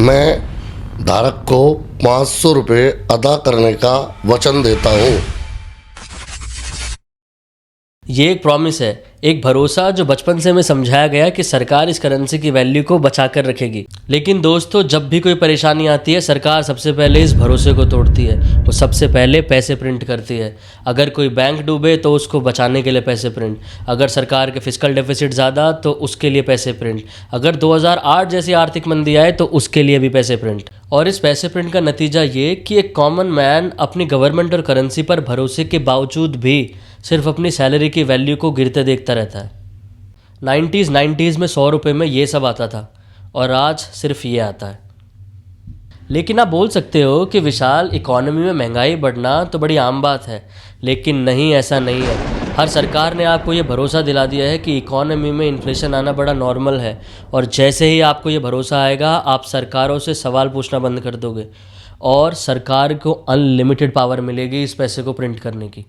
मैं धारक को 500 रुपये अदा करने का वचन देता हूँ। ये एक प्रॉमिस है, एक भरोसा जो बचपन से हमें समझाया गया कि सरकार इस करेंसी की वैल्यू को बचा कर रखेगी। लेकिन दोस्तों, जब भी कोई परेशानी आती है सरकार सबसे पहले इस भरोसे को तोड़ती है। वो सबसे पहले पैसे प्रिंट करती है। अगर कोई बैंक डूबे तो उसको बचाने के लिए पैसे प्रिंट, अगर सरकार के फिस्कल डेफिसिट ज़्यादा तो उसके लिए पैसे प्रिंट, अगर 2008 जैसी आर्थिक मंदी आए तो उसके लिए भी पैसे प्रिंट। और इस पैसे प्रिंट का नतीजा ये कि एक कॉमन मैन अपनी गवर्नमेंट और करेंसी पर भरोसे के बावजूद भी सिर्फ अपनी सैलरी की वैल्यू को गिरते देखता रहता है। 90s में 100 रुपये में ये सब आता था और आज सिर्फ ये आता है। लेकिन आप बोल सकते हो कि विशाल, इकोनॉमी में महंगाई बढ़ना तो बड़ी आम बात है। लेकिन नहीं, ऐसा नहीं है। हर सरकार ने आपको ये भरोसा दिला दिया है कि इकोनॉमी में इन्फ्लेशन आना बड़ा नॉर्मल है, और जैसे ही आपको ये भरोसा आएगा आप सरकारों से सवाल पूछना बंद कर दोगे और सरकार को अनलिमिटेड पावर मिलेगी इस पैसे को प्रिंट करने की।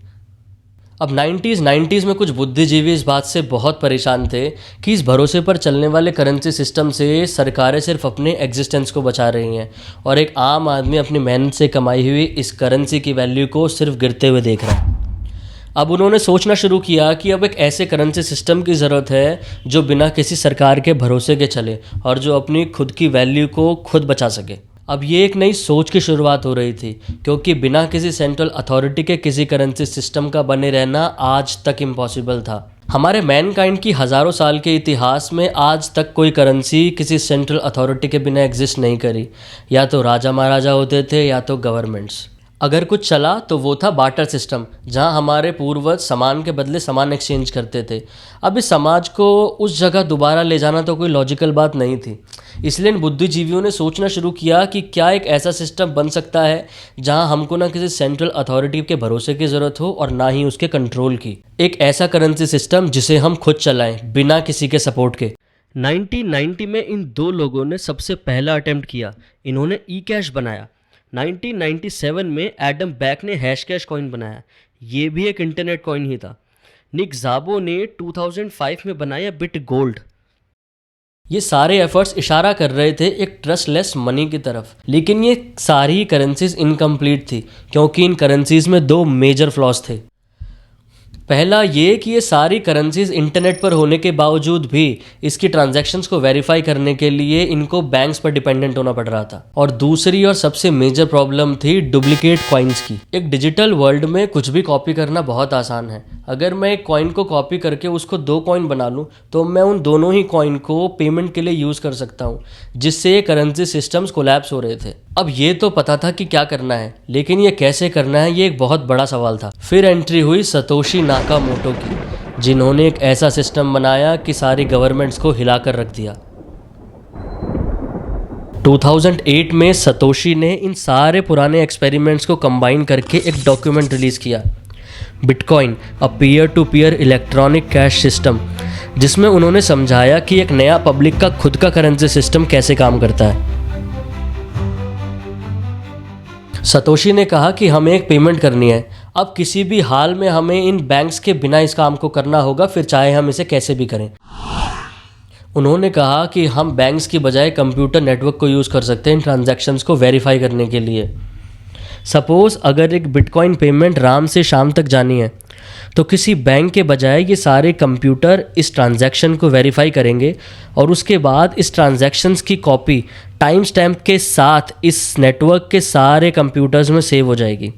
अब 90s में कुछ बुद्धिजीवी इस बात से बहुत परेशान थे कि इस भरोसे पर चलने वाले करेंसी सिस्टम से सरकारें सिर्फ अपने एग्जिस्टेंस को बचा रही हैं और एक आम आदमी अपनी मेहनत से कमाई हुई इस करेंसी की वैल्यू को सिर्फ गिरते हुए देख रहा है। अब उन्होंने सोचना शुरू किया कि अब एक ऐसे करेंसी सिस्टम की ज़रूरत है जो बिना किसी सरकार के भरोसे के चले और जो अपनी खुद की वैल्यू को खुद बचा सके। अब ये एक नई सोच की शुरुआत हो रही थी, क्योंकि बिना किसी सेंट्रल अथॉरिटी के किसी करेंसी सिस्टम का बने रहना आज तक इम्पॉसिबल था। हमारे मैनकाइंड की हज़ारों साल के इतिहास में आज तक कोई करेंसी किसी सेंट्रल अथॉरिटी के बिना एग्जिस्ट नहीं करी। या तो राजा महाराजा होते थे या तो गवर्नमेंट्स। अगर कुछ चला तो वो था बार्टर सिस्टम, जहां हमारे पूर्वज सामान के बदले सामान एक्सचेंज करते थे। अब इस समाज को उस जगह दोबारा ले जाना तो कोई लॉजिकल बात नहीं थी। इसलिए इन बुद्धिजीवियों ने सोचना शुरू किया कि क्या एक ऐसा सिस्टम बन सकता है जहां हमको ना किसी सेंट्रल अथॉरिटी के भरोसे की ज़रूरत हो और ना ही उसके कंट्रोल की। एक ऐसा करेंसी सिस्टम जिसे हम खुद चलाएं बिना किसी के सपोर्ट के। 1990 में इन दो लोगों ने सबसे पहला अटेम्प्ट किया। इन्होंने ई कैश बनाया। 1997 में एडम बैक ने हैश कैश कॉइन बनाया। ये भी एक इंटरनेट कॉइन ही था। निक ज़ाबो ने 2005 में बनाया बिट गोल्ड। ये सारे एफर्ट्स इशारा कर रहे थे एक ट्रस्टलेस मनी की तरफ। लेकिन ये सारी करेंसीज इनकम्प्लीट थी, क्योंकि इन करेंसीज में दो मेजर फ्लॉज थे। पहला ये कि ये सारी करेंसीज इंटरनेट पर होने के बावजूद भी इसकी ट्रांजैक्शंस को वेरीफाई करने के लिए इनको बैंक्स पर डिपेंडेंट होना पड़ रहा था। और दूसरी और सबसे मेजर प्रॉब्लम थी डुप्लीकेट कॉइन्स की। एक डिजिटल वर्ल्ड में कुछ भी कॉपी करना बहुत आसान है। अगर मैं एक कॉइन को कॉपी करके उसको दो कॉइन बना लूँ तो मैं उन दोनों ही कॉइन को पेमेंट के लिए यूज़ कर सकता हूँ, जिससे ये करेंसी सिस्टम्स कोलैप्स हो रहे थे। अब ये तो पता था कि क्या करना है, लेकिन ये कैसे करना है ये एक बहुत बड़ा सवाल था। फिर एंट्री हुई सतोशी नाकामोटो की, जिन्होंने एक ऐसा सिस्टम बनाया कि सारी गवर्नमेंट्स को हिलाकर रख दिया। 2008 में सतोशी ने इन सारे पुराने एक्सपेरिमेंट्स को कंबाइन करके एक डॉक्यूमेंट रिलीज़ किया, Bitcoin a peer to peer electronic cash system, जिसमें उन्होंने समझाया कि एक नया पब्लिक का खुद का करेंसी सिस्टम कैसे काम करता है। सतोशी ने कहा कि हमें एक पेमेंट करनी है। अब किसी भी हाल में हमें इन बैंक्स के बिना इस काम को करना होगा, फिर चाहे हम इसे कैसे भी करें। उन्होंने कहा कि हम बैंक्स की बजाय कंप्यूटर नेटवर्क को यूज़ कर सकते हैं इन ट्रांजैक्शंस को वेरीफाई करने के लिए। सपोज़ अगर एक बिटकॉइन पेमेंट राम से शाम तक जानी है तो किसी बैंक के बजाय ये सारे कंप्यूटर इस ट्रांजैक्शन को वेरीफाई करेंगे और उसके बाद इस ट्रांजैक्शंस की कॉपी टाइम स्टैम्प के साथ इस नेटवर्क के सारे कंप्यूटर्स में सेव हो जाएगी।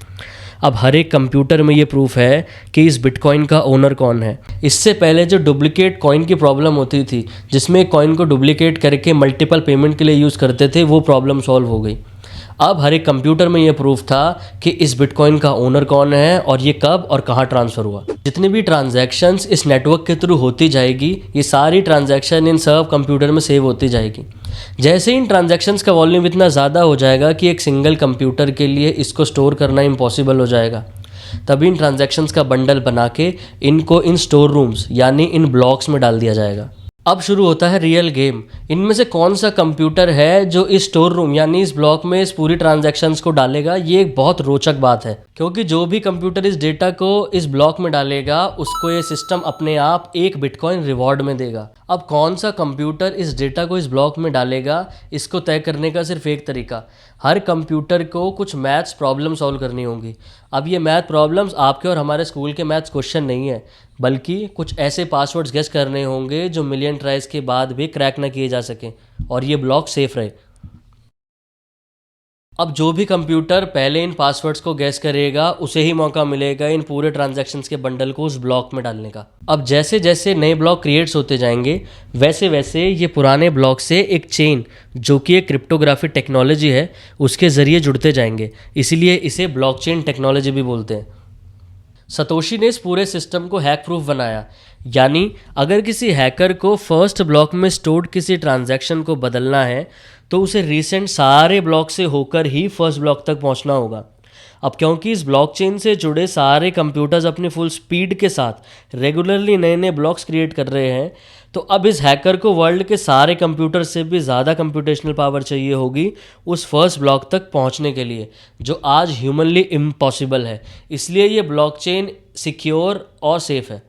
अब हर एक कंप्यूटर में ये प्रूफ है कि इस बिटकॉइन का ओनर कौन है। इससे पहले जो डुप्लीकेट कॉइन की प्रॉब्लम होती थी, जिसमें एक कॉइन को डुप्लीकेट करके मल्टीपल पेमेंट के लिए यूज़ करते थे, वो प्रॉब्लम सॉल्व हो गई। अब हर एक कंप्यूटर में ये प्रूफ था कि इस बिटकॉइन का ओनर कौन है और ये कब और कहाँ ट्रांसफ़र हुआ। जितनी भी ट्रांजैक्शंस इस नेटवर्क के थ्रू होती जाएगी, ये सारी ट्रांजैक्शन इन सब कंप्यूटर में सेव होती जाएगी। जैसे इन ट्रांजैक्शंस का वॉल्यूम इतना ज़्यादा हो जाएगा कि एक सिंगल कंप्यूटर के लिए इसको स्टोर करना इम्पॉसिबल हो जाएगा, तभी इन ट्रांजैक्शंस का बंडल बना के इनको इन स्टोर रूम्स यानी इन ब्लॉक्स में डाल दिया जाएगा। अब शुरू होता है रियल गेम। इनमें से कौन सा कंप्यूटर है जो इस स्टोर रूम यानी इस ब्लॉक में इस पूरी ट्रांजैक्शंस को डालेगा, ये एक बहुत रोचक बात है, क्योंकि जो भी कंप्यूटर इस डेटा को इस ब्लॉक में डालेगा उसको ये सिस्टम अपने आप 1 बिटकॉइन रिवॉर्ड में देगा। अब कौन सा कंप्यूटर इस डेटा को इस ब्लॉक में डालेगा, इसको तय करने का सिर्फ एक तरीका, हर कंप्यूटर को कुछ मैथ्स प्रॉब्लम सॉल्व करनी होगी। अब ये मैथ प्रॉब्लम्स आपके और हमारे स्कूल के मैथ्स क्वेश्चन नहीं है, बल्कि कुछ ऐसे पासवर्ड्स गेस करने होंगे जो मिलियन ट्राइज के बाद भी क्रैक ना किए जा सकें और ये ब्लॉक सेफ रहे। अब जो भी कंप्यूटर पहले इन पासवर्ड्स को गैस करेगा उसे ही मौका मिलेगा इन पूरे ट्रांजैक्शंस के बंडल को उस ब्लॉक में डालने का। अब जैसे जैसे नए ब्लॉक क्रिएट्स होते जाएंगे वैसे वैसे ये पुराने ब्लॉक से एक चेन, जो कि एक क्रिप्टोग्राफी टेक्नोलॉजी है, उसके ज़रिए जुड़ते जाएंगे। इसीलिए इसे ब्लॉकचेन टेक्नोलॉजी भी बोलते हैं। सतोशी ने इस पूरे सिस्टम को हैक प्रूफ बनाया, यानी अगर किसी हैकर को फर्स्ट ब्लॉक में स्टोर्ड किसी ट्रांजैक्शन को बदलना है तो उसे रीसेंट सारे ब्लॉक से होकर ही फर्स्ट ब्लॉक तक पहुंचना होगा। अब क्योंकि इस ब्लॉकचेन से जुड़े सारे कंप्यूटर्स अपनी फुल स्पीड के साथ रेगुलरली नए नए ब्लॉक्स क्रिएट कर रहे हैं, तो अब इस हैकर को वर्ल्ड के सारे कंप्यूटर से भी ज़्यादा कंप्यूटेशनल पावर चाहिए होगी उस फर्स्ट ब्लॉक तक पहुंचने के लिए, जो आज ह्यूमनली इम्पॉसिबल है। इसलिए ये ब्लॉकचेन सिक्योर और सेफ है।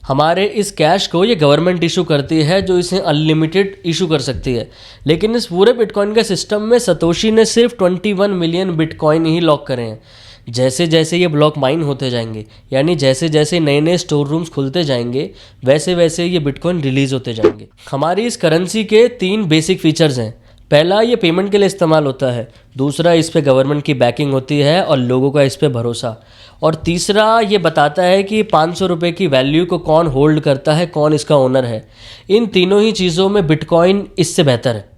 हमारे इस कैश को ये गवर्नमेंट इशू करती है, जो इसे अनलिमिटेड इशू कर सकती है, लेकिन इस पूरे बिटकॉइन के सिस्टम में सतोशी ने सिर्फ 21 मिलियन बिटकॉइन ही लॉक करे हैं। जैसे जैसे ये ब्लॉक माइन होते जाएंगे, यानी जैसे जैसे नए नए स्टोर रूम्स खुलते जाएंगे, वैसे वैसे ये बिटकॉइन रिलीज होते जाएंगे। हमारी इस करेंसी के 3 बेसिक फीचर्स हैं। पहला, ये पेमेंट के लिए इस्तेमाल होता है। दूसरा, इस पे गवर्नमेंट की बैकिंग होती है और लोगों का इस पे भरोसा। और तीसरा, ये बताता है कि 500 रुपये की वैल्यू को कौन होल्ड करता है, कौन इसका ओनर है। इन तीनों ही चीज़ों में बिटकॉइन इससे बेहतर है।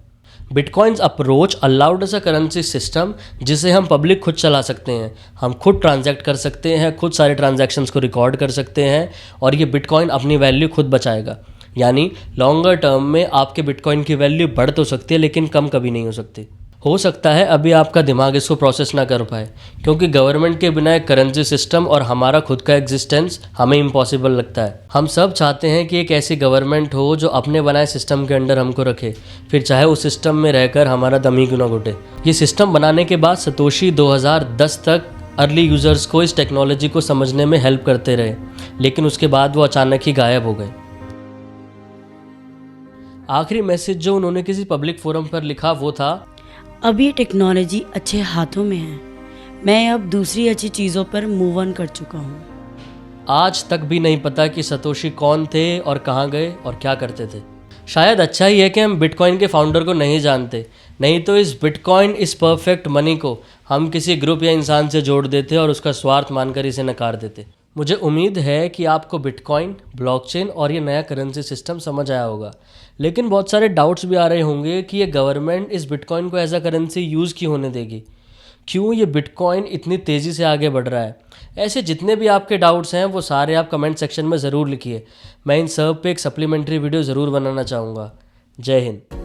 Bitcoins approach allowed S a currency system जिसे हम पब्लिक खुद चला सकते हैं, हम खुद ट्रांजैक्ट कर सकते हैं, खुद सारे ट्रांजैक्शंस को रिकॉर्ड कर सकते हैं, और ये बिटकॉइन अपनी वैल्यू खुद बचाएगा। यानी लॉन्गर टर्म में आपके बिटकॉइन की वैल्यू बढ़ तो सकती है, लेकिन कम कभी नहीं हो सकती। हो सकता है अभी आपका दिमाग इसको प्रोसेस ना कर पाए, क्योंकि गवर्नमेंट के बिना एक करेंसी सिस्टम और हमारा खुद का एग्जिस्टेंस हमें इम्पॉसिबल लगता है। हम सब चाहते हैं कि एक ऐसी गवर्नमेंट हो जो अपने बनाए सिस्टम के अंडर हमको रखे, फिर चाहे उस सिस्टम में रहकर हमारा दम ही क्यों ना घुटे। ये सिस्टम बनाने के बाद सतोशी 2010 तक अर्ली यूज़र्स को इस टेक्नोलॉजी को समझने में हेल्प करते रहे, लेकिन उसके बाद वो अचानक ही गायब हो गए। आखिरी मैसेज जो उन्होंने किसी पब्लिक फोरम पर लिखा वो था, अब ये टेक्नोलॉजी अच्छे हाथों में है, मैं अब दूसरी अच्छी चीज़ों पर मूव ऑन कर चुका हूँ। आज तक भी नहीं पता कि सतोशी कौन थे और कहाँ गए और क्या करते थे। शायद अच्छा ही है कि हम बिटकॉइन के फाउंडर को नहीं जानते, नहीं तो इस बिटकॉइन इस परफेक्ट मनी को हम किसी ग्रुप या इंसान से जोड़ देते और उसका स्वार्थ मानकर इसे नकार देते। मुझे उम्मीद है कि आपको बिटकॉइन, ब्लॉकचेन और ये नया करेंसी सिस्टम समझ आया होगा, लेकिन बहुत सारे डाउट्स भी आ रहे होंगे कि ये गवर्नमेंट इस बिटकॉइन को एज अ करेंसी यूज़ क्यों होने देगी, क्यों ये बिटकॉइन इतनी तेज़ी से आगे बढ़ रहा है। ऐसे जितने भी आपके डाउट्स हैं वो सारे आप कमेंट सेक्शन में ज़रूर लिखिए। मैं इन सब पे एक सप्लीमेंट्री वीडियो ज़रूर बनाना चाहूँगा। जय हिंद।